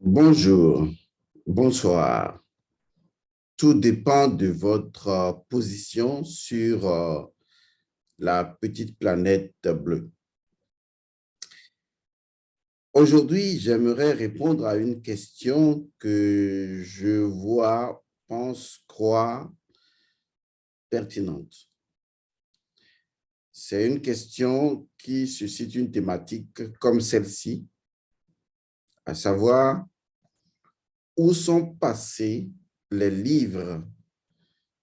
Bonjour, bonsoir. Tout dépend de votre position sur la petite planète bleue. Aujourd'hui, j'aimerais répondre à une question que je vois, pense, crois pertinente. C'est une question qui suscite une thématique comme celle-ci, à savoir où sont passés les livres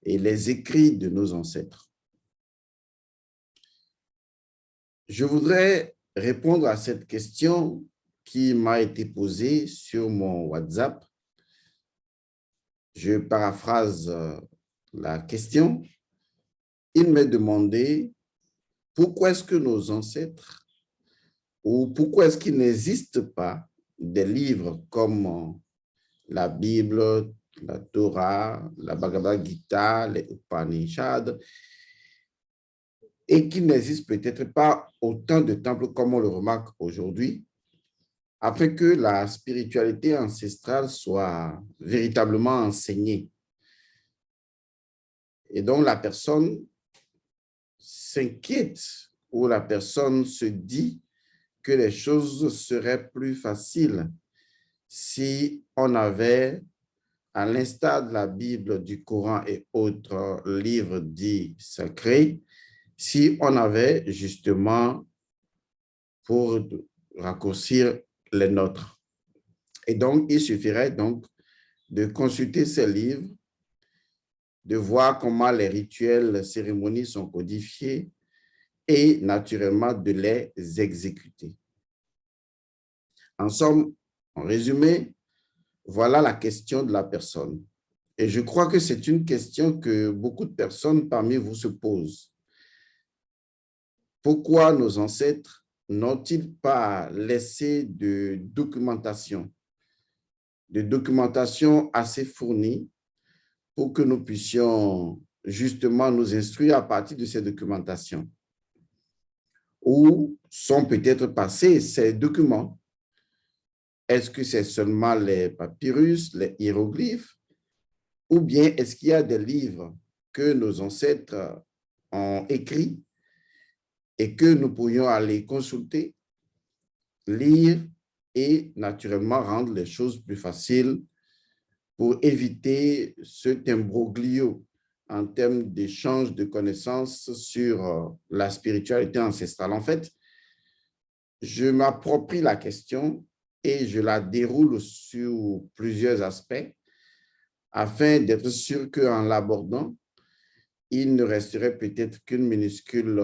et les écrits de nos ancêtres. Je voudrais répondre à cette question qui m'a été posée sur mon WhatsApp. Je paraphrase la question. Il m'est demandé pourquoi est-ce que nos ancêtres, ou pourquoi est-ce qu'il n'existe pas des livres comme la Bible, la Torah, la Bhagavad Gita, les Upanishads, et qu'il n'existe peut-être pas autant de temples comme on le remarque aujourd'hui, afin que la spiritualité ancestrale soit véritablement enseignée. Et donc, la personne s'inquiète ou la personne se dit que les choses seraient plus faciles si on avait, à l'instar de la Bible, du Coran et autres livres dits sacrés, si on avait justement, pour raccourcir, les nôtres. Et donc, il suffirait donc de consulter ces livres, de voir comment les rituels, les cérémonies sont codifiés et naturellement de les exécuter. En somme, en résumé, voilà la question de la personne. Et je crois que c'est une question que beaucoup de personnes parmi vous se posent. Pourquoi nos ancêtres n'ont-ils pas laissé de documentation assez fournie pour que nous puissions justement nous instruire à partir de ces documentations? Où sont peut-être passés ces documents? Est-ce que c'est seulement les papyrus, les hiéroglyphes, ou bien est-ce qu'il y a des livres que nos ancêtres ont écrits et que nous pourrions aller consulter, lire et naturellement rendre les choses plus faciles pour éviter cet imbroglio en termes d'échange de connaissances sur la spiritualité ancestrale? En fait, je m'approprie la question et je la déroule sur plusieurs aspects afin d'être sûr qu'en l'abordant, il ne resterait peut-être qu'une minuscule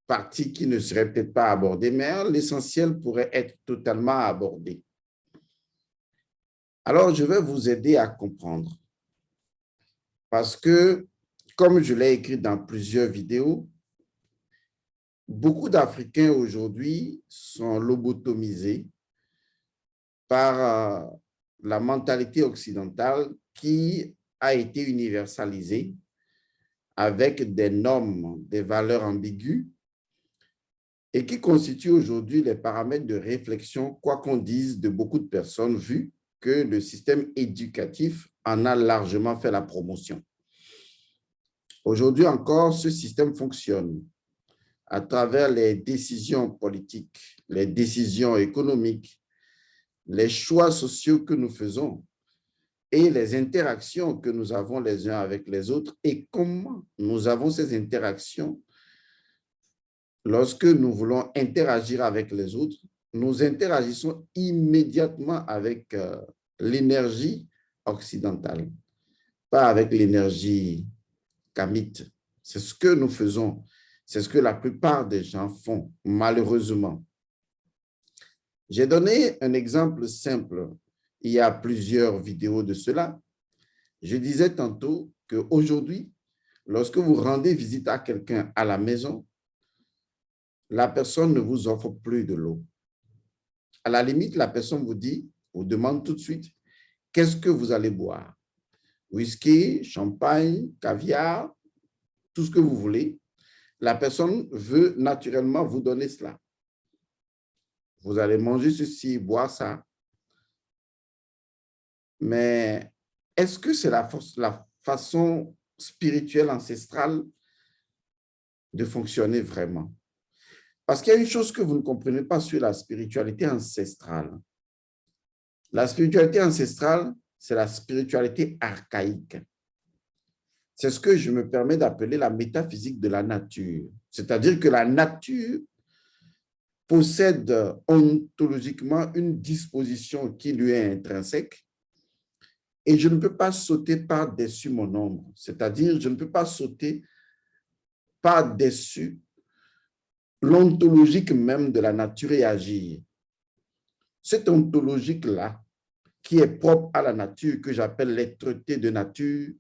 partie qui ne serait peut-être pas abordée, mais l'essentiel pourrait être totalement abordé. Alors, je vais vous aider à comprendre parce que, comme je l'ai écrit dans plusieurs vidéos, beaucoup d'Africains aujourd'hui sont lobotomisés par la mentalité occidentale qui a été universalisée avec des normes, des valeurs ambiguës et qui constituent aujourd'hui les paramètres de réflexion, quoi qu'on dise de beaucoup de personnes, vu que le système éducatif en a largement fait la promotion. Aujourd'hui encore, ce système fonctionne à travers les décisions politiques, les décisions économiques, les choix sociaux que nous faisons et les interactions que nous avons les uns avec les autres et comment nous avons ces interactions. Lorsque nous voulons interagir avec les autres, nous interagissons immédiatement avec l'énergie occidentale, pas avec l'énergie kamite. C'est ce que nous faisons. C'est ce que la plupart des gens font, malheureusement. J'ai donné un exemple simple. Il y a plusieurs vidéos de cela. Je disais tantôt qu'aujourd'hui, lorsque vous rendez visite à quelqu'un à la maison, la personne ne vous offre plus de l'eau. À la limite, la personne vous demande tout de suite, qu'est-ce que vous allez boire? Whisky, champagne, caviar, tout ce que vous voulez. La personne veut naturellement vous donner cela. Vous allez manger ceci, boire ça. Mais est-ce que c'est la façon spirituelle ancestrale de fonctionner vraiment? Parce qu'il y a une chose que vous ne comprenez pas sur la spiritualité ancestrale. La spiritualité ancestrale, c'est la spiritualité archaïque. C'est ce que je me permets d'appeler la métaphysique de la nature. C'est-à-dire que la nature possède ontologiquement une disposition qui lui est intrinsèque et je ne peux pas sauter par-dessus mon ombre. C'est-à-dire, je ne peux pas sauter par-dessus l'ontologique même de la nature et agir. Cette ontologique-là, qui est propre à la nature, que j'appelle l'être-té de nature,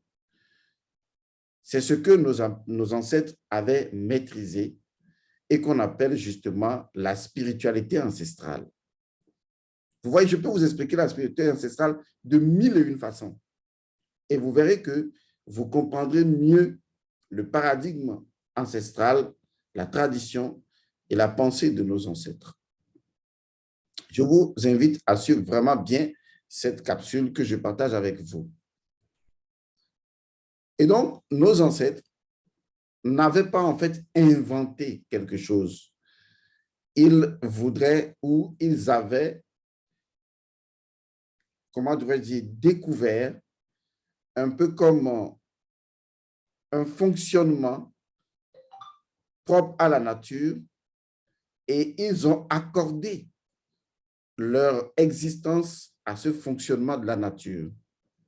c'est ce que nos ancêtres avaient maîtrisé et qu'on appelle justement la spiritualité ancestrale. Vous voyez, je peux vous expliquer la spiritualité ancestrale de mille et une façons. Et vous verrez que vous comprendrez mieux le paradigme ancestral, la tradition et la pensée de nos ancêtres. Je vous invite à suivre vraiment bien cette capsule que je partage avec vous. Et donc, nos ancêtres n'avaient pas en fait inventé quelque chose. Ils voudraient ou ils avaient, comment devrais-je dire, découvert un peu comme un fonctionnement propre à la nature et ils ont accordé leur existence à ce fonctionnement de la nature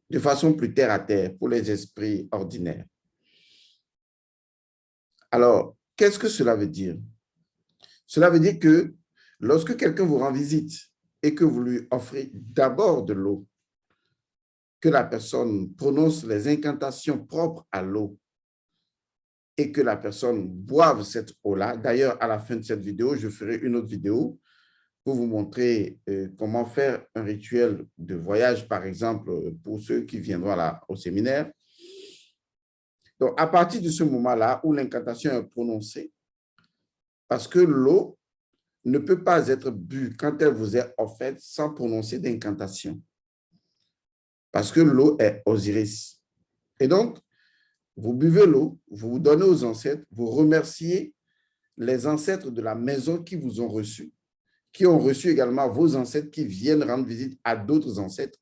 de façon plus terre à terre pour les esprits ordinaires. Alors, qu'est-ce que cela veut dire? Cela veut dire que lorsque quelqu'un vous rend visite et que vous lui offrez d'abord de l'eau, que la personne prononce les incantations propres à l'eau et que la personne boive cette eau-là. D'ailleurs, à la fin de cette vidéo, je ferai une autre vidéo pour vous montrer comment faire un rituel de voyage, par exemple, pour ceux qui viendront au séminaire. Donc, à partir de ce moment-là où l'incantation est prononcée, parce que l'eau ne peut pas être bue quand elle vous est offerte sans prononcer d'incantation, parce que l'eau est Osiris. Et donc, vous buvez l'eau, vous vous donnez aux ancêtres, vous remerciez les ancêtres de la maison qui vous ont reçus, qui ont reçu également vos ancêtres qui viennent rendre visite à d'autres ancêtres.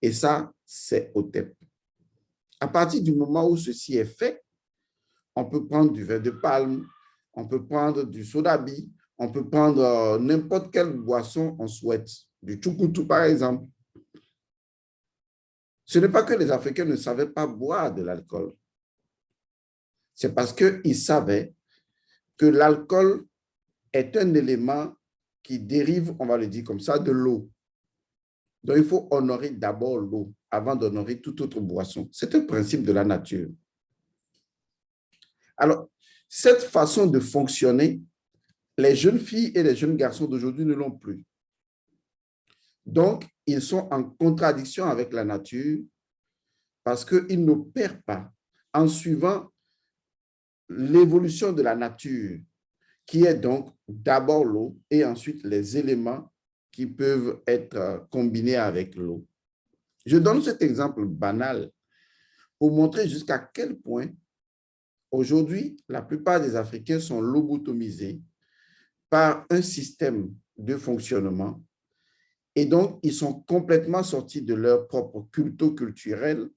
Et ça, c'est Hotep. À partir du moment où ceci est fait, on peut prendre du vin de palme, on peut prendre du sodabi, on peut prendre n'importe quelle boisson on souhaite, du tchoukoutou par exemple. Ce n'est pas que les Africains ne savaient pas boire de l'alcool. C'est parce qu'ils savaient que l'alcool est un élément qui dérive, on va le dire comme ça, de l'eau. Donc, il faut honorer d'abord l'eau avant d'honorer toute autre boisson. C'est un principe de la nature. Alors, cette façon de fonctionner, les jeunes filles et les jeunes garçons d'aujourd'hui ne l'ont plus. Donc, ils sont en contradiction avec la nature parce qu'ils n'opèrent pas en suivant l'évolution de la nature, qui est donc d'abord l'eau et ensuite les éléments qui peuvent être combinés avec l'eau. Je donne cet exemple banal pour montrer jusqu'à quel point aujourd'hui, la plupart des Africains sont lobotomisés par un système de fonctionnement et donc ils sont complètement sortis de leur propre culto-culturel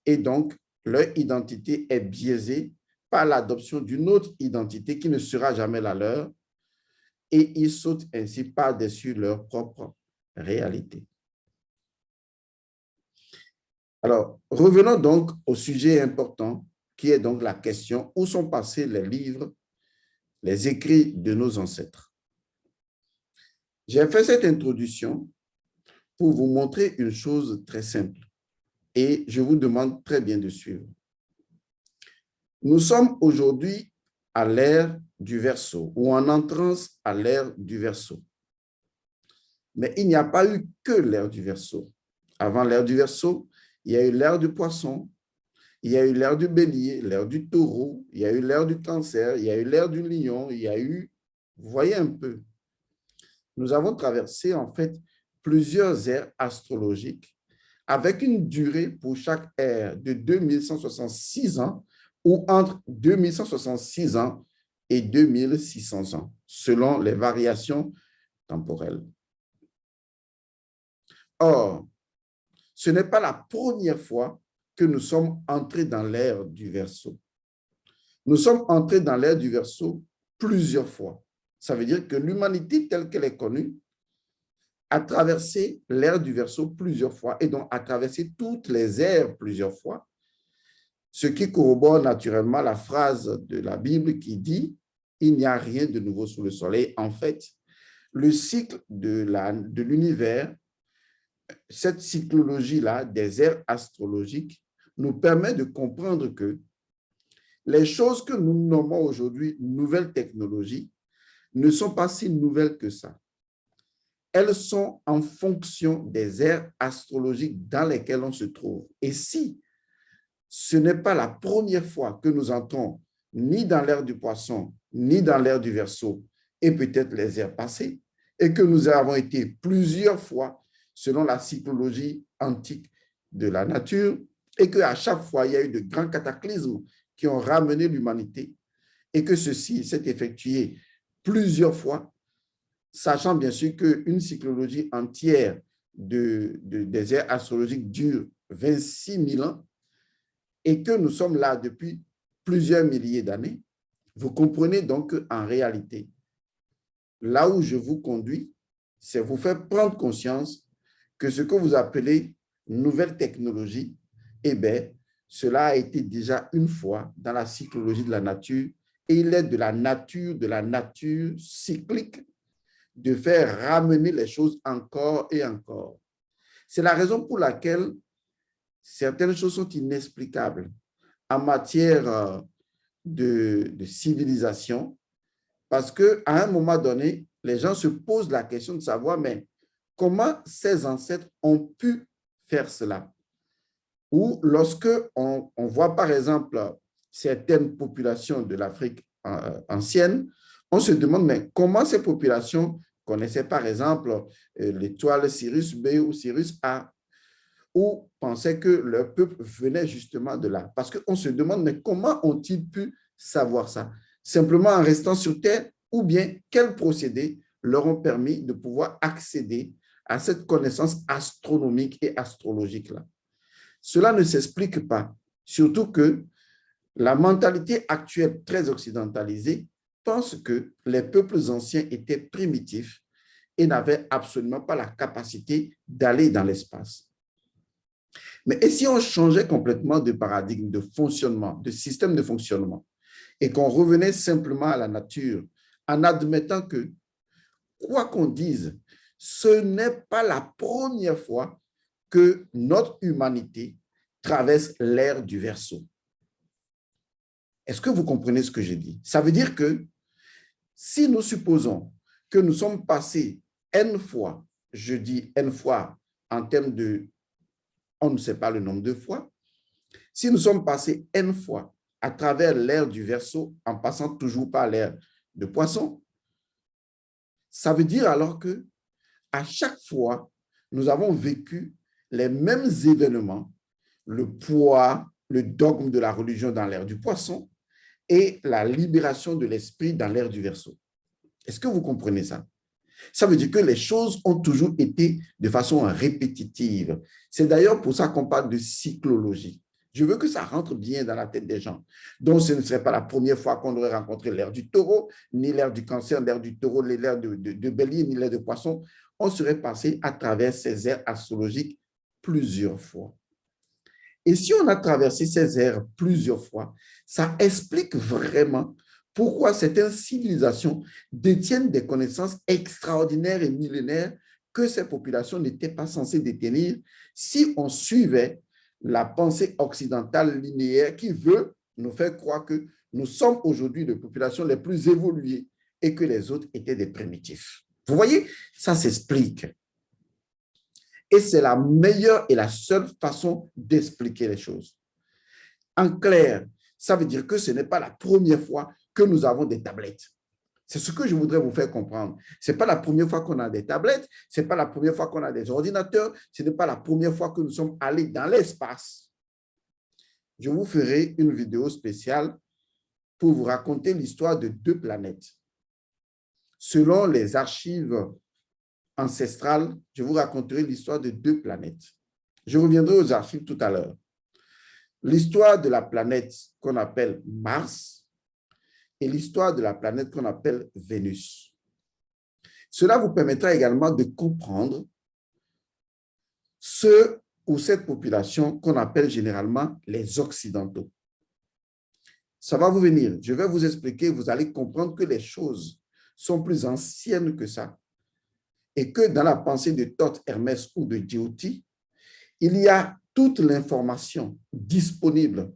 et donc leur identité est biaisée par l'adoption d'une autre identité qui ne sera jamais la leur et ils sautent ainsi par-dessus leur propre réalité. Alors, revenons donc au sujet important qui est donc la question où sont passés les livres, les écrits de nos ancêtres. J'ai fait cette introduction pour vous montrer une chose très simple et je vous demande très bien de suivre. Nous sommes aujourd'hui à l'ère du Verseau ou en entrance à l'ère du Verseau. Mais il n'y a pas eu que l'ère du Verseau. Avant l'ère du Verseau, il y a eu l'ère du Poisson, il y a eu l'ère du Bélier, l'ère du Taureau, il y a eu l'ère du Cancer, il y a eu l'ère du Lion, il y a eu, vous voyez un peu, nous avons traversé en fait plusieurs ères astrologiques avec une durée pour chaque ère de 2166 ans ou entre 2166 ans et 2600 ans, selon les variations temporelles. Or, ce n'est pas la première fois que nous sommes entrés dans l'ère du Verseau. Nous sommes entrés dans l'ère du Verseau plusieurs fois. Ça veut dire que l'humanité telle qu'elle est connue a traversé l'ère du Verseau plusieurs fois et donc a traversé toutes les ères plusieurs fois, ce qui corrobore naturellement la phrase de la Bible qui dit « Il n'y a rien de nouveau sous le soleil ». En fait, le cycle de l'univers, cette cyclologie-là des ères astrologiques nous permet de comprendre que les choses que nous nommons aujourd'hui nouvelles technologies ne sont pas si nouvelles que ça. Elles sont en fonction des ères astrologiques dans lesquelles on se trouve. Et si ce n'est pas la première fois que nous entrons ni dans l'ère du Poisson, ni dans l'ère du Verseau, et peut-être les ères passées, et que nous avons été plusieurs fois selon la cyclologie antique de la nature, et qu'à chaque fois, il y a eu de grands cataclysmes qui ont ramené l'humanité, et que ceci s'est effectué plusieurs fois, sachant bien sûr qu'une cyclologie entière des ères astrologiques dure 26 000 ans, et que nous sommes là depuis plusieurs milliers d'années, vous comprenez donc qu'en réalité, là où je vous conduis, c'est vous faire prendre conscience que ce que vous appelez nouvelle technologie, eh bien, cela a été déjà une fois dans la cyclologie de la nature et il est de la nature cyclique de faire ramener les choses encore et encore. C'est la raison pour laquelle certaines choses sont inexplicables en matière de civilisation, parce qu'à un moment donné, les gens se posent la question de savoir, mais comment ces ancêtres ont pu faire cela? Ou lorsque on voit par exemple certaines populations de l'Afrique ancienne, on se demande, mais comment ces populations connaissaient par exemple l'étoile Sirius B ou Sirius A, ou pensaient que leur peuple venait justement de là. Parce qu'on se demande, mais comment ont-ils pu savoir ça? Simplement en restant sur Terre, ou bien quels procédés leur ont permis de pouvoir accéder à cette connaissance astronomique et astrologique-là? Cela ne s'explique pas, surtout que la mentalité actuelle très occidentalisée pense que les peuples anciens étaient primitifs et n'avaient absolument pas la capacité d'aller dans l'espace. Mais et si on changeait complètement de paradigme, de fonctionnement, de système de fonctionnement, et qu'on revenait simplement à la nature, en admettant que, quoi qu'on dise, ce n'est pas la première fois que notre humanité traverse l'ère du Verseau. Est-ce que vous comprenez ce que je dis? Ça veut dire que si nous supposons que nous sommes passés N fois, je dis N fois en termes de, on ne sait pas le nombre de fois, si nous sommes passés N fois à travers l'ère du Verseau en passant toujours par l'ère de Poisson, ça veut dire alors que à chaque fois, nous avons vécu les mêmes événements, le poids, le dogme de la religion dans l'ère du Poisson et la libération de l'esprit dans l'ère du Verseau. Est-ce que vous comprenez ça? Ça veut dire que les choses ont toujours été de façon répétitive. C'est d'ailleurs pour ça qu'on parle de cyclologie. Je veux que ça rentre bien dans la tête des gens. Donc, ce ne serait pas la première fois qu'on aurait rencontré l'ère du Taureau, ni l'ère du Cancer, l'ère du Taureau, l'ère de Bélier, ni l'ère de Poisson. On serait passé à travers ces ères astrologiques plusieurs fois. Et si on a traversé ces ères plusieurs fois, ça explique vraiment pourquoi certaines civilisations détiennent des connaissances extraordinaires et millénaires que ces populations n'étaient pas censées détenir si on suivait la pensée occidentale linéaire qui veut nous faire croire que nous sommes aujourd'hui les populations les plus évoluées et que les autres étaient des primitifs. Vous voyez, ça s'explique. Et c'est la meilleure et la seule façon d'expliquer les choses. En clair, ça veut dire que ce n'est pas la première fois que nous avons des tablettes. C'est ce que je voudrais vous faire comprendre. Ce n'est pas la première fois qu'on a des tablettes, ce n'est pas la première fois qu'on a des ordinateurs, ce n'est pas la première fois que nous sommes allés dans l'espace. Je vous ferai une vidéo spéciale pour vous raconter l'histoire de 2 planètes. Selon les archives ancestrales, je vous raconterai l'histoire de 2 planètes. Je reviendrai aux archives tout à l'heure. L'histoire de la planète qu'on appelle Mars et l'histoire de la planète qu'on appelle Vénus. Cela vous permettra également de comprendre ce ou cette population qu'on appelle généralement les Occidentaux. Ça va vous venir. Je vais vous expliquer, vous allez comprendre que les choses sont plus anciennes que ça et que dans la pensée de Thoth Hermès ou de Djéouti, il y a toute l'information disponible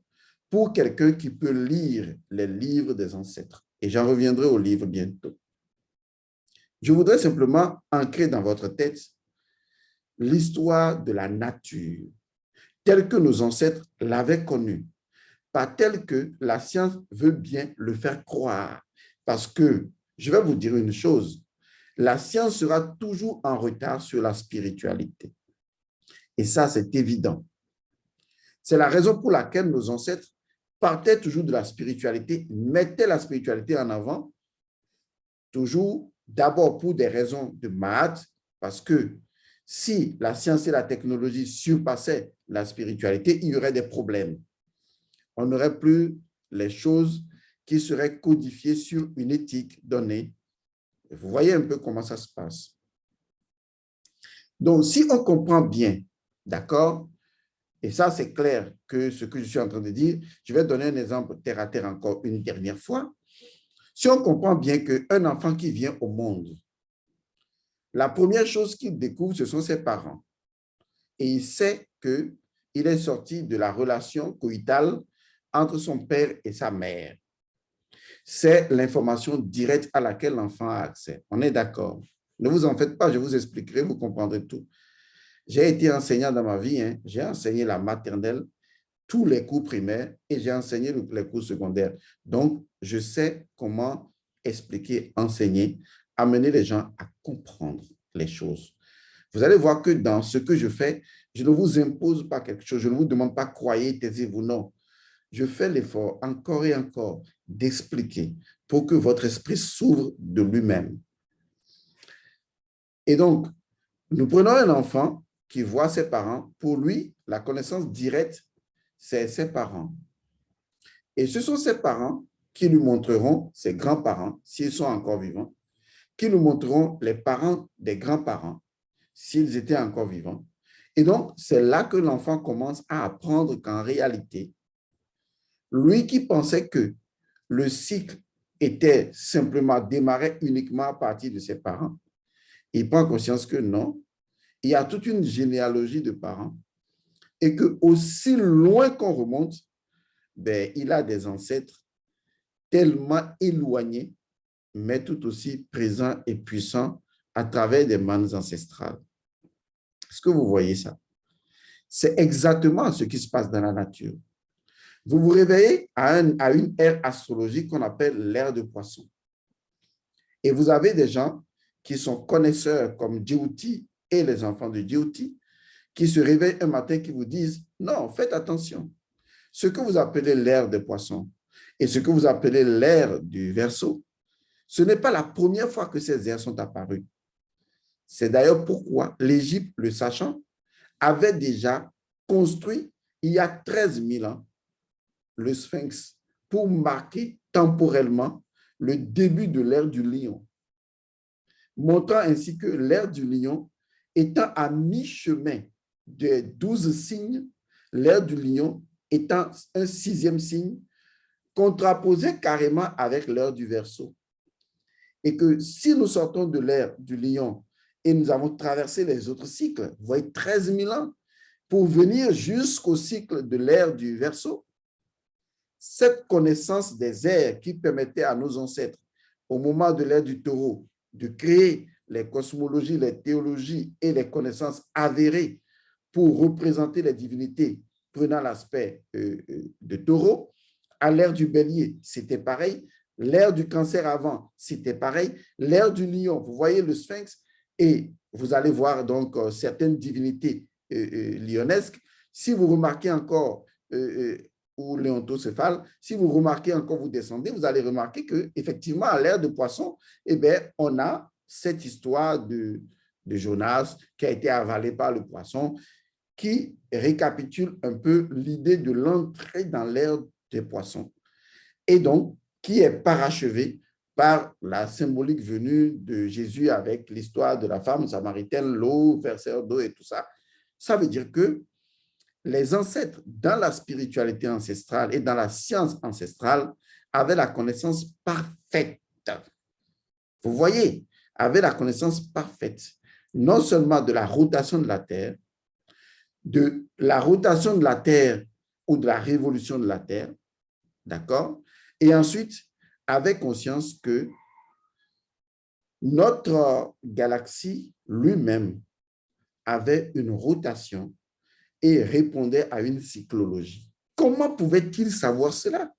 pour quelqu'un qui peut lire les livres des ancêtres. Et j'en reviendrai au livre bientôt. Je voudrais simplement ancrer dans votre tête l'histoire de la nature, telle que nos ancêtres l'avaient connue, pas telle que la science veut bien le faire croire. Parce que, je vais vous dire une chose, la science sera toujours en retard sur la spiritualité. Et ça, c'est évident. C'est la raison pour laquelle nos ancêtres partaient toujours de la spiritualité, mettaient la spiritualité en avant, toujours d'abord pour des raisons de maths, parce que si la science et la technologie surpassaient la spiritualité, il y aurait des problèmes. On n'aurait plus les choses qui seraient codifiées sur une éthique donnée. Vous voyez un peu comment ça se passe. Donc, si on comprend bien, d'accord, et ça, c'est clair que ce que je suis en train de dire, je vais donner un exemple terre à terre encore une dernière fois. Si on comprend bien qu'un enfant qui vient au monde, la première chose qu'il découvre, ce sont ses parents. Et il sait qu'il est sorti de la relation coïtale entre son père et sa mère. C'est l'information directe à laquelle l'enfant a accès. On est d'accord. Ne vous en faites pas, je vous expliquerai, vous comprendrez tout. J'ai été enseignant dans ma vie, hein. J'ai enseigné la maternelle, tous les cours primaires et j'ai enseigné les cours secondaires. Donc, je sais comment expliquer, enseigner, amener les gens à comprendre les choses. Vous allez voir que dans ce que je fais, je ne vous impose pas quelque chose, je ne vous demande pas croyez, taisez-vous, non. Je fais l'effort encore et encore d'expliquer pour que votre esprit s'ouvre de lui-même. Et donc, nous prenons un enfant qui voit ses parents. Pour lui, la connaissance directe, c'est ses parents. Et ce sont ses parents qui lui montreront, ses grands-parents, s'ils sont encore vivants, qui nous montreront les parents des grands-parents, s'ils étaient encore vivants. Et donc, c'est là que l'enfant commence à apprendre qu'en réalité, lui qui pensait que le cycle était simplement démarré uniquement à partir de ses parents, il prend conscience que non, il y a toute une généalogie de parents et que aussi loin qu'on remonte, ben, il a des ancêtres tellement éloignés, mais tout aussi présents et puissants à travers des manes ancestrales. Est-ce que vous voyez ça? C'est exactement ce qui se passe dans la nature. Vous vous réveillez à une ère astrologique qu'on appelle l'ère de Poisson. Et vous avez des gens qui sont connaisseurs comme Djéouti et les enfants de Djéouti qui se réveillent un matin qui vous disent « Non, faites attention. Ce que vous appelez l'ère des Poissons et ce que vous appelez l'ère du Verseau, ce n'est pas la première fois que ces ères sont apparues. C'est d'ailleurs pourquoi l'Égypte, le sachant, avait déjà construit, il y a 13 000 ans, le Sphinx pour marquer temporellement le début de l'ère du lion, montrant ainsi que l'ère du lion étant à mi-chemin des 12 signes, l'ère du lion étant un 6e signe, contraposé carrément avec l'ère du Verseau. Et que si nous sortons de l'ère du lion et nous avons traversé les autres cycles, vous voyez, 13 000 ans, pour venir jusqu'au cycle de l'ère du Verseau, cette connaissance des ères qui permettait à nos ancêtres, au moment de l'ère du Taureau, de créer les cosmologies, les théologies et les connaissances avérées pour représenter les divinités prenant l'aspect de Taureau, à l'ère du Bélier, c'était pareil. L'ère du cancer avant, c'était pareil. L'ère du lion, vous voyez le sphinx et vous allez voir donc certaines divinités lionesques. Si vous remarquez encore, ou léontocéphale, si vous remarquez encore, vous descendez, vous allez remarquer qu'effectivement, à l'ère de poisson, eh bien, on a cette histoire de Jonas qui a été avalé par le poisson, qui récapitule un peu l'idée de l'entrée dans l'ère des poissons. Et donc, qui est parachevé par la symbolique venue de Jésus avec l'histoire de la femme samaritaine, l'eau, verseur d'eau et tout ça. Ça veut dire que les ancêtres, dans la spiritualité ancestrale et dans la science ancestrale, avaient la connaissance parfaite. Vous voyez, avaient la connaissance parfaite, non seulement de la rotation de la Terre, de la rotation de la Terre ou de la révolution de la Terre, d'accord? Et ensuite, avec conscience que notre galaxie lui-même avait une rotation et répondait à une cyclologie. Comment pouvait-il savoir cela?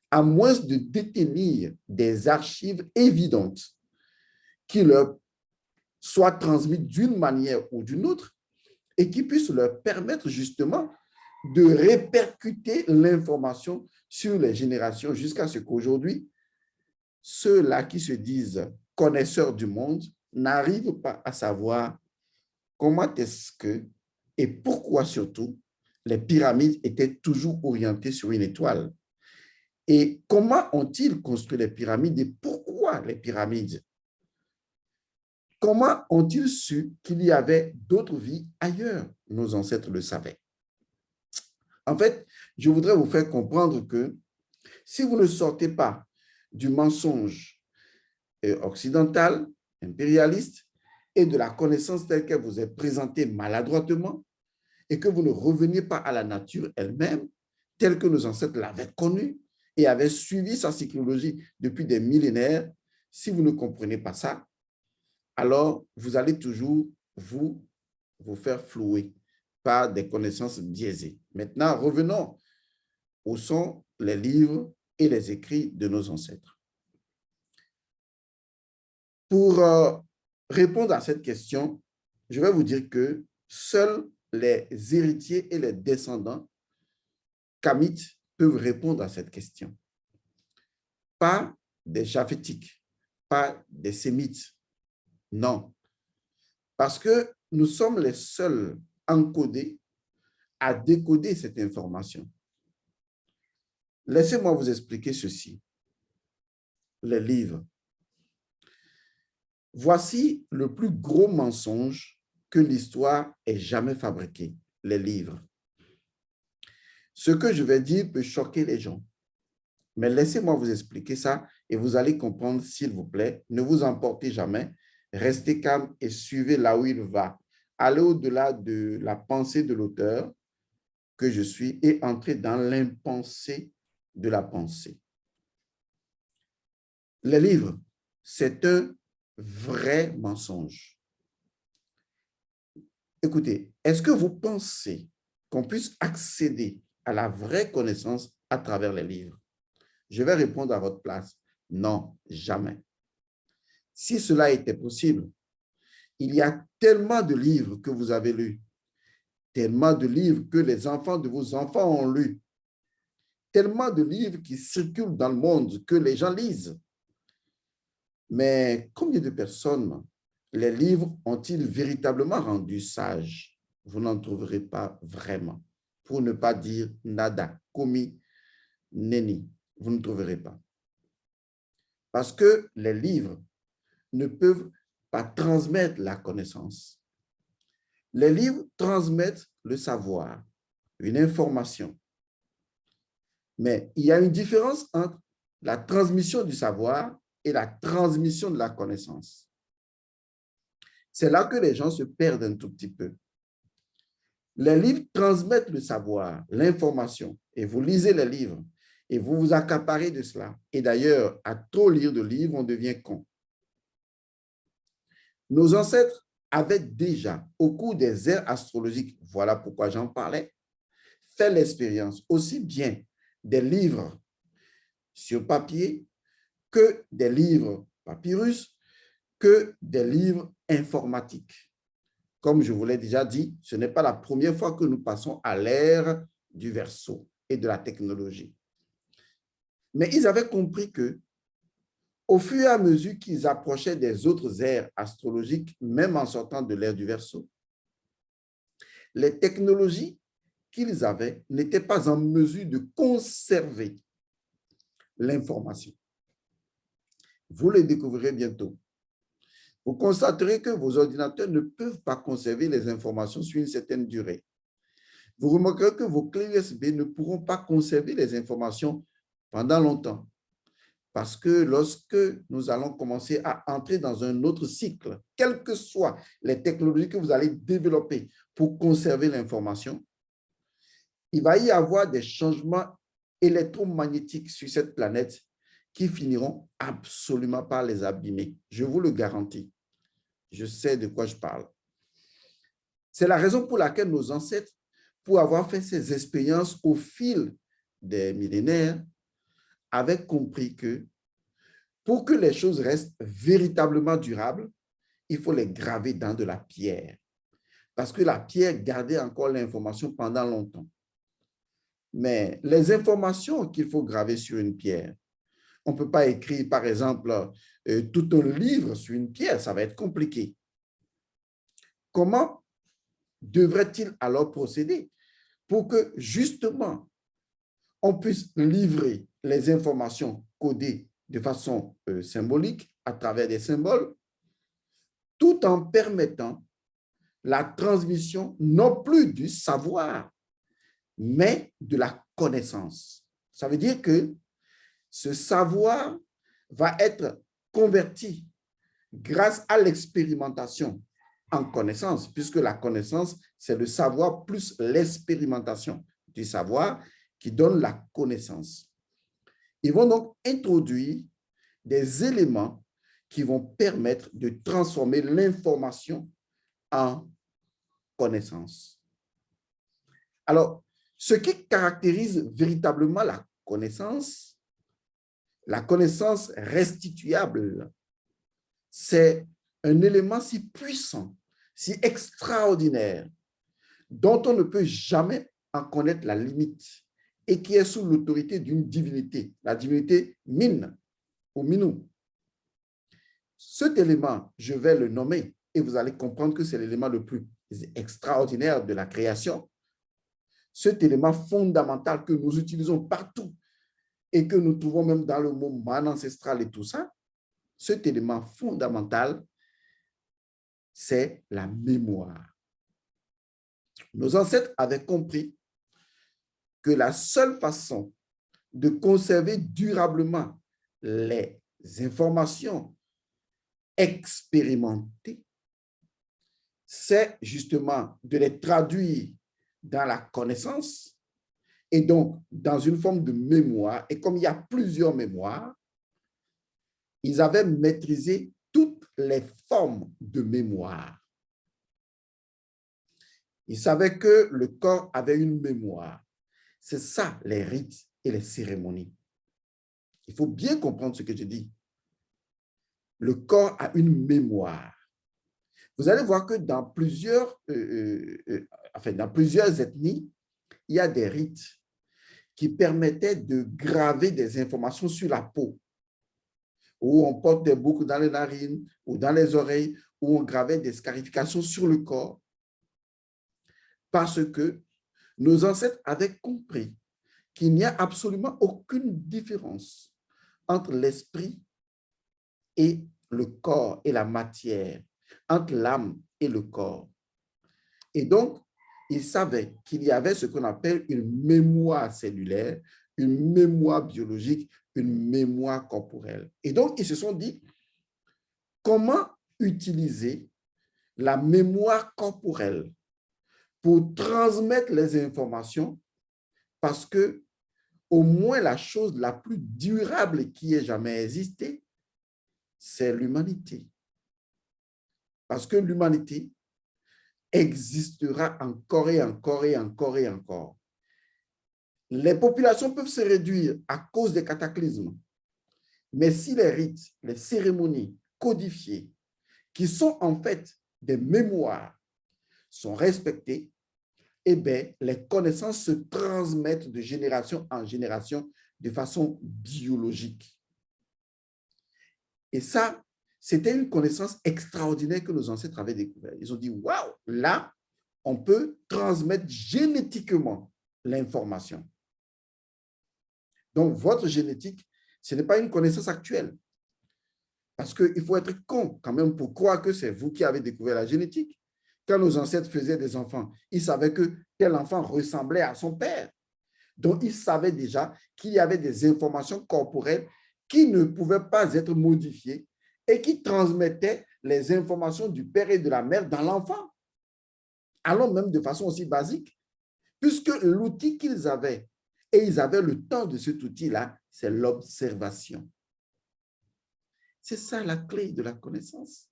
À moins de détenir des archives évidentes qui leur soient transmises d'une manière ou d'une autre et qui puissent leur permettre justement de répercuter l'information sur les générations jusqu'à ce qu'aujourd'hui, ceux-là qui se disent connaisseurs du monde n'arrivent pas à savoir comment est-ce que et pourquoi surtout les pyramides étaient toujours orientées sur une étoile. Et comment ont-ils construit les pyramides et pourquoi les pyramides? Comment ont-ils su qu'il y avait d'autres vies ailleurs? Nos ancêtres le savaient. En fait, je voudrais vous faire comprendre que si vous ne sortez pas du mensonge occidental, impérialiste, et de la connaissance telle qu'elle vous est présentée maladroitement, et que vous ne reveniez pas à la nature elle-même, telle que nos ancêtres l'avaient connue et avaient suivi sa cyclologie depuis des millénaires, si vous ne comprenez pas ça, alors vous allez toujours vous faire flouer par des connaissances biaisées. Maintenant, revenons où sont les livres et les écrits de nos ancêtres. Pour répondre à cette question, je vais vous dire que seuls les héritiers et les descendants kamites peuvent répondre à cette question. Pas des japhétiques, pas des sémites, non. Parce que nous sommes les seuls encodés à décoder cette information. Laissez-moi vous expliquer ceci. Les livres. Voici le plus gros mensonge que l'histoire ait jamais fabriqué, les livres. Ce que je vais dire peut choquer les gens, mais laissez-moi vous expliquer ça et vous allez comprendre, s'il vous plaît. Ne vous emportez jamais, restez calme et suivez là où il va. Allez au-delà de la pensée de l'auteur que je suis et entrez dans l'impensé de la pensée. Les livres, c'est un vrai mensonge. Écoutez, est-ce que vous pensez qu'on puisse accéder à la vraie connaissance à travers les livres? Je vais répondre à votre place. Non, jamais. Si cela était possible, il y a tellement de livres que vous avez lus, tellement de livres que les enfants de vos enfants ont lus, tellement de livres qui circulent dans le monde que les gens lisent. Mais combien de personnes les livres ont-ils véritablement rendu sages? Vous n'en trouverez pas vraiment. Pour ne pas dire nada, komi, neni, vous ne trouverez pas. Parce que les livres ne peuvent pas transmettre la connaissance. Les livres transmettent le savoir, une information. Mais il y a une différence entre la transmission du savoir et la transmission de la connaissance. C'est là que les gens se perdent un tout petit peu. Les livres transmettent le savoir, l'information, et vous lisez les livres, et vous vous accaparez de cela. Et d'ailleurs, à trop lire de livres, on devient con. Nos ancêtres avaient déjà, au cours des ères astrologiques, voilà pourquoi j'en parlais, fait l'expérience aussi bien des livres sur papier que des livres papyrus, que des livres informatiques. Comme je vous l'ai déjà dit, ce n'est pas la première fois que nous passons à l'ère du verseau et de la technologie. Mais ils avaient compris que, au fur et à mesure qu'ils approchaient des autres ères astrologiques, même en sortant de l'ère du verseau, les technologies qu'ils avaient n'étaient pas en mesure de conserver l'information. Vous le découvrirez bientôt. Vous constaterez que vos ordinateurs ne peuvent pas conserver les informations sur une certaine durée. Vous remarquerez que vos clés USB ne pourront pas conserver les informations pendant longtemps. Parce que lorsque nous allons commencer à entrer dans un autre cycle, quelles que soient les technologies que vous allez développer pour conserver l'information, il va y avoir des changements électromagnétiques sur cette planète qui finiront absolument par les abîmer. Je vous le garantis. Je sais de quoi je parle. C'est la raison pour laquelle nos ancêtres, pour avoir fait ces expériences au fil des millénaires, avaient compris que pour que les choses restent véritablement durables, il faut les graver dans de la pierre. Parce que la pierre gardait encore l'information pendant longtemps. Mais les informations qu'il faut graver sur une pierre, on ne peut pas écrire, par exemple, tout un livre sur une pierre, ça va être compliqué. Comment devrait-il alors procéder pour que, justement, on puisse livrer les informations codées de façon symbolique à travers des symboles, tout en permettant la transmission non plus du savoir, mais de la connaissance. Ça veut dire que ce savoir va être converti grâce à l'expérimentation en connaissance, puisque la connaissance, c'est le savoir plus l'expérimentation du savoir qui donne la connaissance. Ils vont donc introduire des éléments qui vont permettre de transformer l'information en connaissance. Alors, ce qui caractérise véritablement la connaissance restituable, c'est un élément si puissant, si extraordinaire, dont on ne peut jamais en connaître la limite et qui est sous l'autorité d'une divinité, la divinité Min ou Minou. Cet élément, je vais le nommer et vous allez comprendre que c'est l'élément le plus extraordinaire de la création. Cet élément fondamental que nous utilisons partout et que nous trouvons même dans le mot man ancestral et tout ça, cet élément fondamental, c'est la mémoire. Nos ancêtres avaient compris que la seule façon de conserver durablement les informations expérimentées, c'est justement de les traduire dans la connaissance et donc dans une forme de mémoire. Et comme il y a plusieurs mémoires, ils avaient maîtrisé toutes les formes de mémoire. Ils savaient que le corps avait une mémoire. C'est ça, les rites et les cérémonies. Il faut bien comprendre ce que je dis. Le corps a une mémoire. Vous allez voir que dans plusieurs ethnies, il y a des rites qui permettaient de graver des informations sur la peau, où on porte des boucles dans les narines ou dans les oreilles, où on gravait des scarifications sur le corps, parce que nos ancêtres avaient compris qu'il n'y a absolument aucune différence entre l'esprit et le corps et la matière, entre l'âme et le corps. Et donc, ils savaient qu'il y avait ce qu'on appelle une mémoire cellulaire, une mémoire biologique, une mémoire corporelle. Et donc, ils se sont dit, comment utiliser la mémoire corporelle pour transmettre les informations, parce que au moins la chose la plus durable qui ait jamais existé, c'est l'humanité. Parce que l'humanité existera encore et encore et encore et encore. Les populations peuvent se réduire à cause des cataclysmes, Mais si les rites, les cérémonies codifiées, qui sont en fait des mémoires, sont respectées, eh bien, les connaissances se transmettent de génération en génération de façon biologique. Et ça, c'était une connaissance extraordinaire que nos ancêtres avaient découvert. Ils ont dit, waouh, là, on peut transmettre génétiquement l'information. Donc, votre génétique, ce n'est pas une connaissance actuelle. Parce qu'il faut être con quand même pour croire que c'est vous qui avez découvert la génétique. Quand nos ancêtres faisaient des enfants, ils savaient que tel enfant ressemblait à son père. Donc, ils savaient déjà qu'il y avait des informations corporelles qui ne pouvaient pas être modifiées et qui transmettaient les informations du père et de la mère dans l'enfant. Allons même de façon aussi basique, puisque l'outil qu'ils avaient, et ils avaient le temps de cet outil-là, c'est l'observation. C'est ça la clé de la connaissance.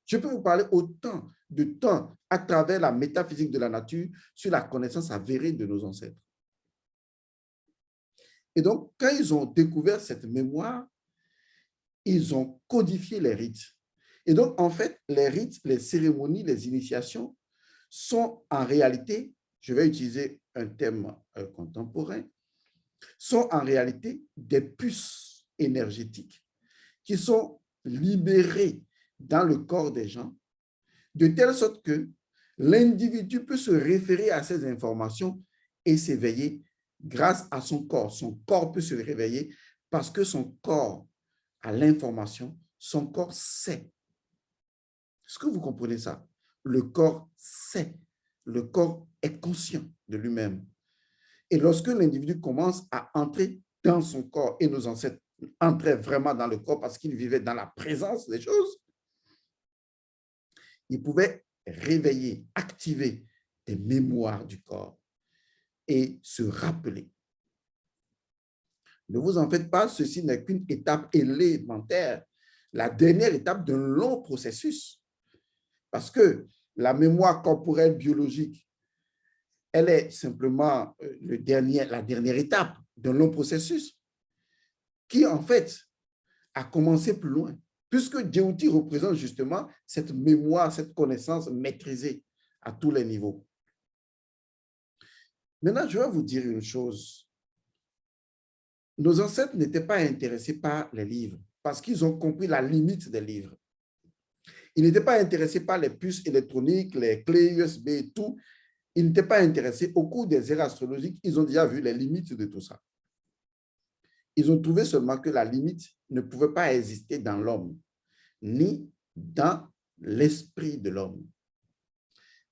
Je peux vous parler autant de temps à travers la métaphysique de la nature sur la connaissance avérée de nos ancêtres. Et donc, quand ils ont découvert cette mémoire, ils ont codifié les rites. Et donc, en fait, les rites, les cérémonies, les initiations sont en réalité, je vais utiliser un terme contemporain, sont en réalité des puces énergétiques qui sont libérées dans le corps des gens, de telle sorte que l'individu peut se référer à ces informations et s'éveiller grâce à son corps. Son corps peut se réveiller parce que son corps a l'information, son corps sait. Est-ce que vous comprenez ça? Le corps sait, le corps est conscient de lui-même. Et lorsque l'individu commence à entrer dans son corps, et nos ancêtres entraient vraiment dans le corps parce qu'ils vivaient dans la présence des choses, ils pouvaient réveiller, activer des mémoires du corps et se rappeler. Ne vous en faites pas, ceci n'est qu'une étape élémentaire, la dernière étape d'un long processus. Parce que la mémoire corporelle biologique, elle est simplement la dernière étape d'un long processus qui, en fait, a commencé plus loin. Puisque Djéouti représente justement cette mémoire, cette connaissance maîtrisée à tous les niveaux. Maintenant, je vais vous dire une chose. Nos ancêtres n'étaient pas intéressés par les livres parce qu'ils ont compris la limite des livres. Ils n'étaient pas intéressés par les puces électroniques, les clés USB et tout. Ils n'étaient pas intéressés. Au cours des ères astrologiques, ils ont déjà vu les limites de tout ça. Ils ont trouvé seulement que la limite ne pouvait pas exister dans l'homme, ni dans l'esprit de l'homme.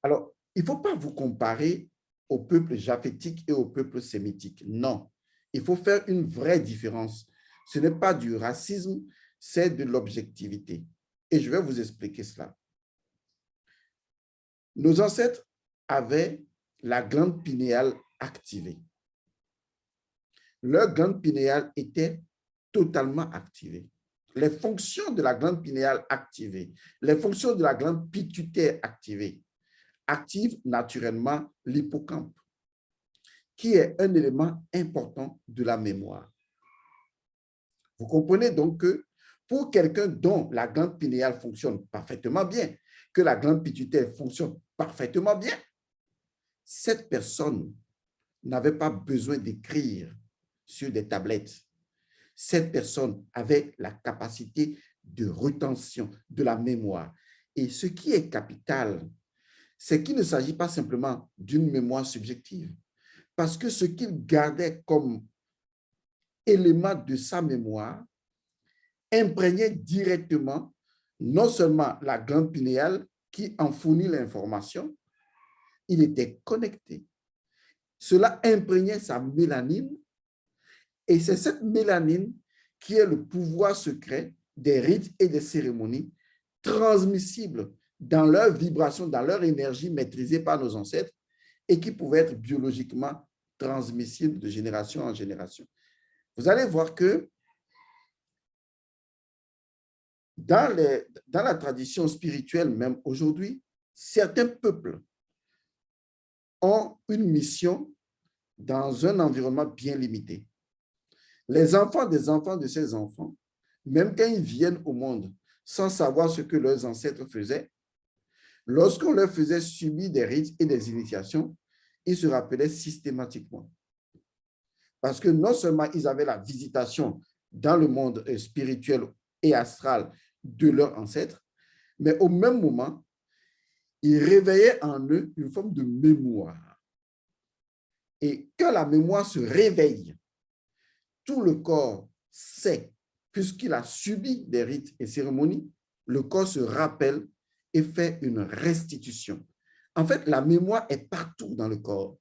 Alors, il ne faut pas vous comparer au peuple japhétique et au peuple sémitique. Non, il faut faire une vraie différence. Ce n'est pas du racisme, c'est de l'objectivité. Et je vais vous expliquer cela. Nos ancêtres avaient la glande pinéale activée. Leur glande pinéale était totalement activée. Les fonctions de la glande pinéale activée, les fonctions de la glande pituitaire activée, activent naturellement l'hippocampe, qui est un élément important de la mémoire. Vous comprenez donc que pour quelqu'un dont la glande pinéale fonctionne parfaitement bien, que la glande pituitaire fonctionne parfaitement bien, cette personne n'avait pas besoin d'écrire sur des tablettes. Cette personne avait la capacité de rétention, de la mémoire. Et ce qui est capital, c'est qu'il ne s'agit pas simplement d'une mémoire subjective, parce que ce qu'il gardait comme élément de sa mémoire imprégnait directement non seulement la glande pinéale qui en fournit l'information, il était connecté. Cela imprégnait sa mélanine et c'est cette mélanine qui est le pouvoir secret des rites et des cérémonies transmissibles dans leur vibration, dans leur énergie maîtrisée par nos ancêtres et qui pouvaient être biologiquement transmissibles de génération en génération. Vous allez voir que dans la tradition spirituelle, même aujourd'hui, certains peuples ont une mission dans un environnement bien limité. Les enfants des enfants de ces enfants, même quand ils viennent au monde sans savoir ce que leurs ancêtres faisaient, lorsqu'on leur faisait subir des rites et des initiations, ils se rappelaient systématiquement. Parce que non seulement ils avaient la visitation dans le monde spirituel et astral de leurs ancêtres, mais au même moment, ils réveillaient en eux une forme de mémoire. Et quand la mémoire se réveille, tout le corps sait, puisqu'il a subi des rites et cérémonies, le corps se rappelle et fait une restitution. En fait, la mémoire est partout dans le corps.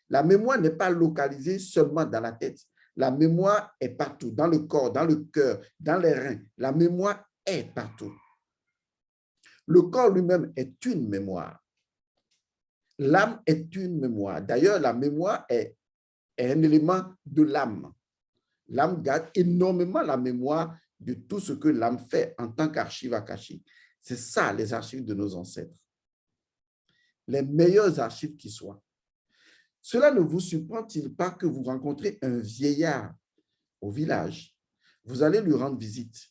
La mémoire n'est pas localisée seulement dans la tête. La mémoire est partout, dans le corps, dans le cœur, dans les reins. La mémoire est partout. Le corps lui-même est une mémoire. L'âme est une mémoire. D'ailleurs, la mémoire est un élément de l'âme. L'âme garde énormément la mémoire de tout ce que l'âme fait en tant qu'archive akashique. C'est ça, les archives de nos ancêtres. Les meilleures archives qui soient. Cela ne vous surprend-il pas que vous rencontrez un vieillard au village? Vous allez lui rendre visite.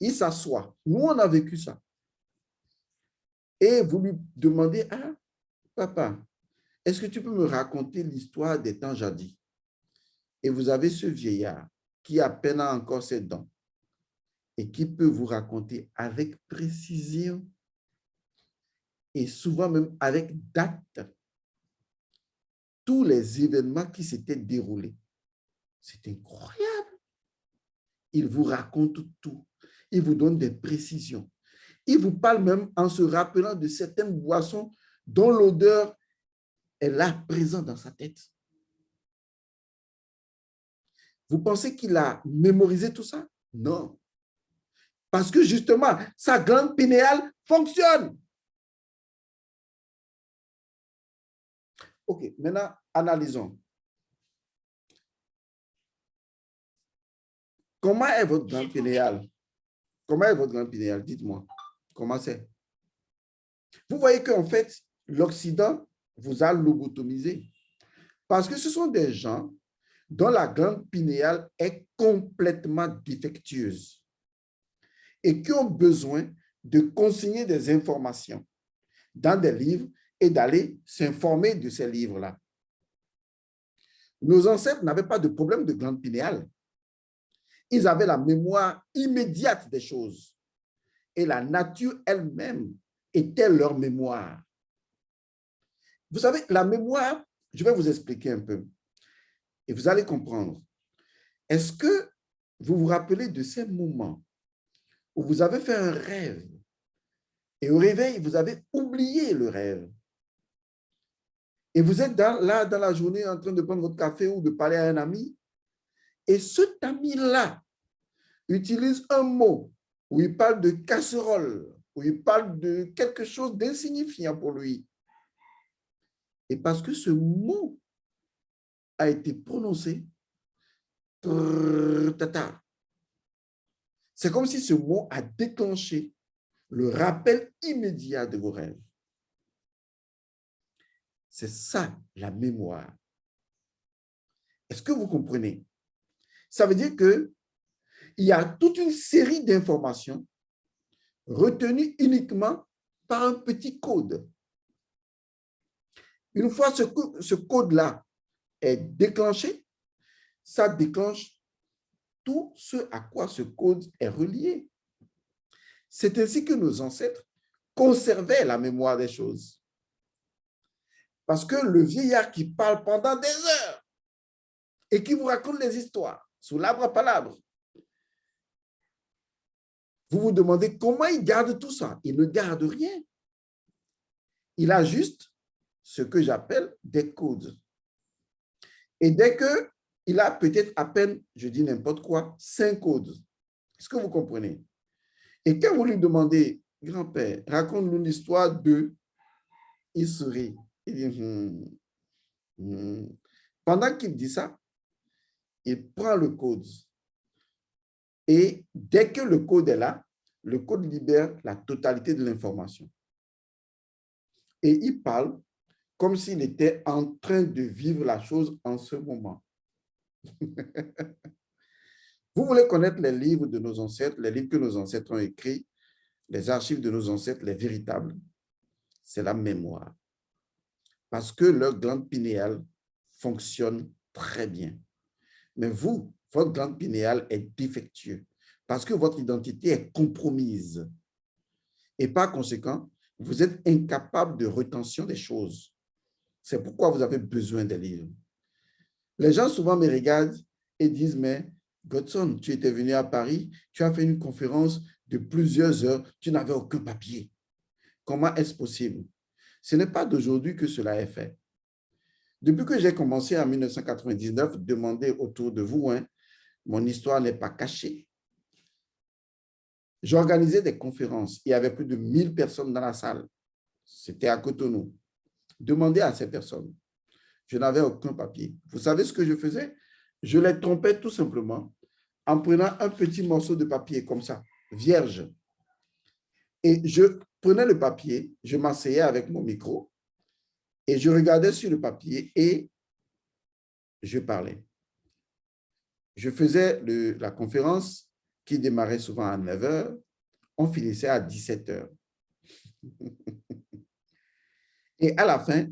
Il s'assoit. Nous, on a vécu ça. Et vous lui demandez, « Ah, papa, est-ce que tu peux me raconter l'histoire des temps jadis? » Et vous avez ce vieillard qui à peine a encore ses dents et qui peut vous raconter avec précision et souvent même avec date tous les événements qui s'étaient déroulés. C'est incroyable. Il vous raconte tout. Il vous donne des précisions. Il vous parle même en se rappelant de certaines boissons dont l'odeur est là, présente dans sa tête. Vous pensez qu'il a mémorisé tout ça? Non. Parce que justement, sa glande pinéale fonctionne. OK, maintenant, analysons. Comment est votre glande pinéale? Comment est votre glande pinéale? Dites-moi. Comment c'est? Vous voyez qu'en fait, l'Occident vous a lobotomisé. Parce que ce sont des gens dont la glande pinéale est complètement défectueuse et qui ont besoin de consigner des informations dans des livres et d'aller s'informer de ces livres-là. Nos ancêtres n'avaient pas de problème de glande pinéale. Ils avaient la mémoire immédiate des choses. Et la nature elle-même était leur mémoire. Vous savez, la mémoire, je vais vous expliquer un peu. Et vous allez comprendre. Est-ce que vous vous rappelez de ces moments où vous avez fait un rêve et au réveil, vous avez oublié le rêve? Et vous êtes là dans la journée en train de prendre votre café ou de parler à un ami. Et cet ami-là utilise un mot où il parle de casserole, où il parle de quelque chose d'insignifiant pour lui. Et parce que ce mot a été prononcé, c'est comme si ce mot a déclenché le rappel immédiat de vos rêves. C'est ça, la mémoire. Est-ce que vous comprenez? Ça veut dire qu'il y a toute une série d'informations retenues uniquement par un petit code. Une fois ce code-là est déclenché, ça déclenche tout ce à quoi ce code est relié. C'est ainsi que nos ancêtres conservaient la mémoire des choses. Parce que le vieillard qui parle pendant des heures et qui vous raconte des histoires sous l'arbre à palabres, vous vous demandez comment il garde tout ça. Il ne garde rien. Il a juste ce que j'appelle des codes. Et dès qu'il a peut-être à peine, je dis n'importe quoi, 5 codes. Est-ce que vous comprenez? Et quand vous lui demandez, grand-père, raconte-nous l'histoire de, il sourit. Il dit, Pendant qu'il dit ça, il prend le code. Et dès que le code est là, le code libère la totalité de l'information. Et il parle comme s'il était en train de vivre la chose en ce moment. Vous voulez connaître les livres de nos ancêtres, les livres que nos ancêtres ont écrits, les archives de nos ancêtres, les véritables, c'est la mémoire. Parce que leur glande pinéale fonctionne très bien. Mais vous, votre glande pinéale est défectueuse parce que votre identité est compromise. Et par conséquent, vous êtes incapable de rétention des choses. C'est pourquoi vous avez besoin des livres. Les gens souvent me regardent et disent, mais Godson, tu étais venu à Paris, tu as fait une conférence de plusieurs heures, tu n'avais aucun papier. Comment est-ce possible? Ce n'est pas d'aujourd'hui que cela est fait. Depuis que j'ai commencé en 1999, demandez autour de vous, hein, mon histoire n'est pas cachée. J'organisais des conférences. Il y avait plus de 1000 personnes dans la salle. C'était à Cotonou. Demandez à ces personnes. Je n'avais aucun papier. Vous savez ce que je faisais? Je les trompais tout simplement en prenant un petit morceau de papier comme ça, vierge. Et je prenais le papier, je m'asseyais avec mon micro et je regardais sur le papier et je parlais. Je faisais la conférence qui démarrait souvent à 9 heures, on finissait à 17 heures. Et à la fin,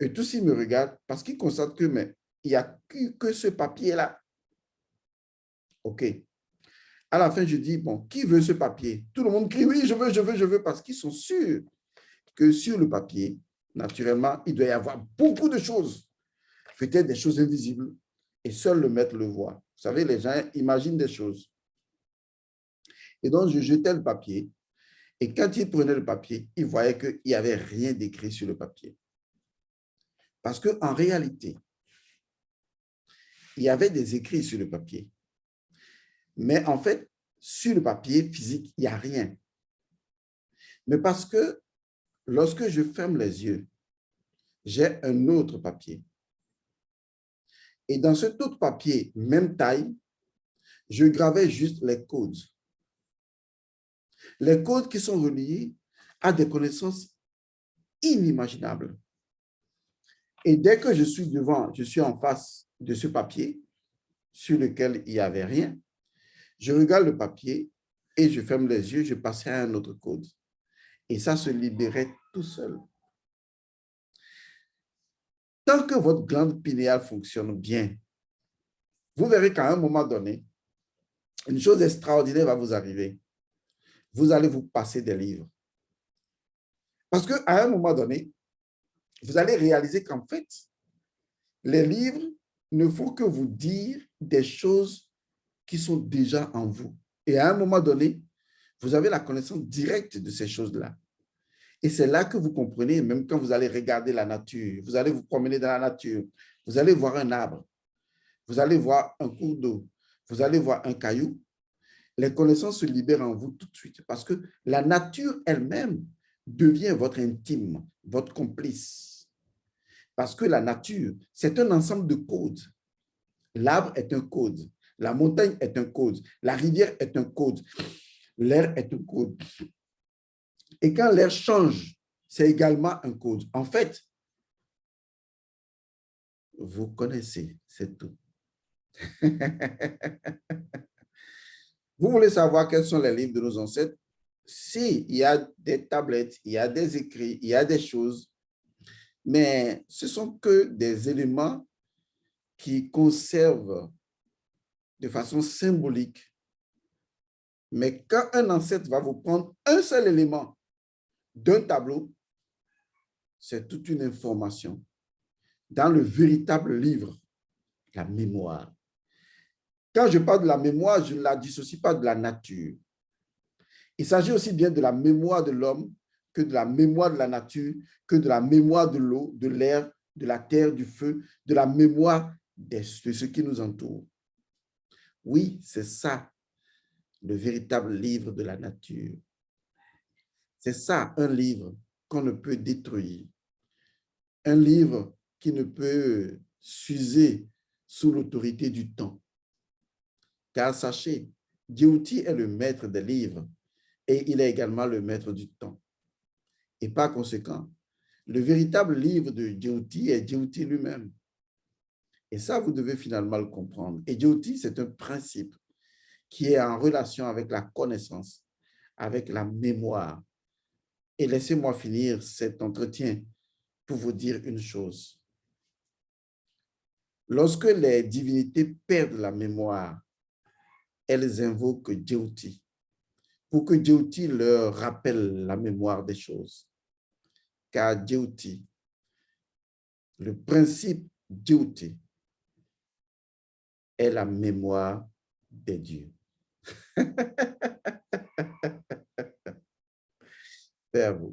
eux tous ils me regardent parce qu'ils constatent que mais, il n'y a que ce papier-là. OK. À la fin, je dis, bon, qui veut ce papier? Tout le monde crie, oui, je veux, je veux, je veux, parce qu'ils sont sûrs que sur le papier, naturellement, il doit y avoir beaucoup de choses, peut-être des choses invisibles, et seul le maître le voit. Vous savez, les gens imaginent des choses. Et donc, je jetais le papier, et quand ils prenaient le papier, ils voyaient qu'il n'y avait rien d'écrit sur le papier. Parce qu'en réalité, il y avait des écrits sur le papier. Mais en fait, sur le papier physique, il n'y a rien. Mais parce que lorsque je ferme les yeux, j'ai un autre papier. Et dans cet autre papier, même taille, je gravais juste les codes. Les codes qui sont reliés à des connaissances inimaginables. Et dès que je suis devant, je suis en face de ce papier sur lequel il n'y avait rien, je regarde le papier et je ferme les yeux, je passais à un autre code. Et ça se libérait tout seul. Tant que votre glande pinéale fonctionne bien, vous verrez qu'à un moment donné, une chose extraordinaire va vous arriver. Vous allez vous passer des livres. Parce qu'à un moment donné, vous allez réaliser qu'en fait, les livres ne font que vous dire des choses qui sont déjà en vous. Et à un moment donné, vous avez la connaissance directe de ces choses-là. Et c'est là que vous comprenez, même quand vous allez regarder la nature, vous allez vous promener dans la nature, vous allez voir un arbre, vous allez voir un cours d'eau, vous allez voir un caillou, les connaissances se libèrent en vous tout de suite parce que la nature elle-même devient votre intime, votre complice. Parce que la nature, c'est un ensemble de codes. L'arbre est un code, la montagne est un code, la rivière est un code, l'air est un code. Et quand l'air change, c'est également un code. En fait, vous connaissez, c'est tout. Vous voulez savoir quels sont les livres de nos ancêtres? Si, il y a des tablettes, il y a des écrits, il y a des choses, mais ce sont que des éléments qui conservent de façon symbolique. Mais quand un ancêtre va vous prendre un seul élément d'un tableau, c'est toute une information. Dans le véritable livre, la mémoire. Quand je parle de la mémoire, je ne la dissocie pas de la nature. Il s'agit aussi bien de la mémoire de l'homme que de la mémoire de la nature, que de la mémoire de l'eau, de l'air, de la terre, du feu, de la mémoire de ce qui nous entoure. Oui, c'est ça, le véritable livre de la nature. C'est ça, un livre qu'on ne peut détruire. Un livre qui ne peut s'user sous l'autorité du temps. Car sachez, Djéouti est le maître des livres et il est également le maître du temps. Et par conséquent, le véritable livre de Djéouti est Djéouti lui-même. Et ça, vous devez finalement le comprendre. Et Djoti, c'est un principe qui est en relation avec la connaissance, avec la mémoire. Et laissez-moi finir cet entretien pour vous dire une chose. Lorsque les divinités perdent la mémoire, elles invoquent Djoti pour que Djoti leur rappelle la mémoire des choses. Car Djoti, le principe Djoti, est la mémoire des dieux. C'est à vous.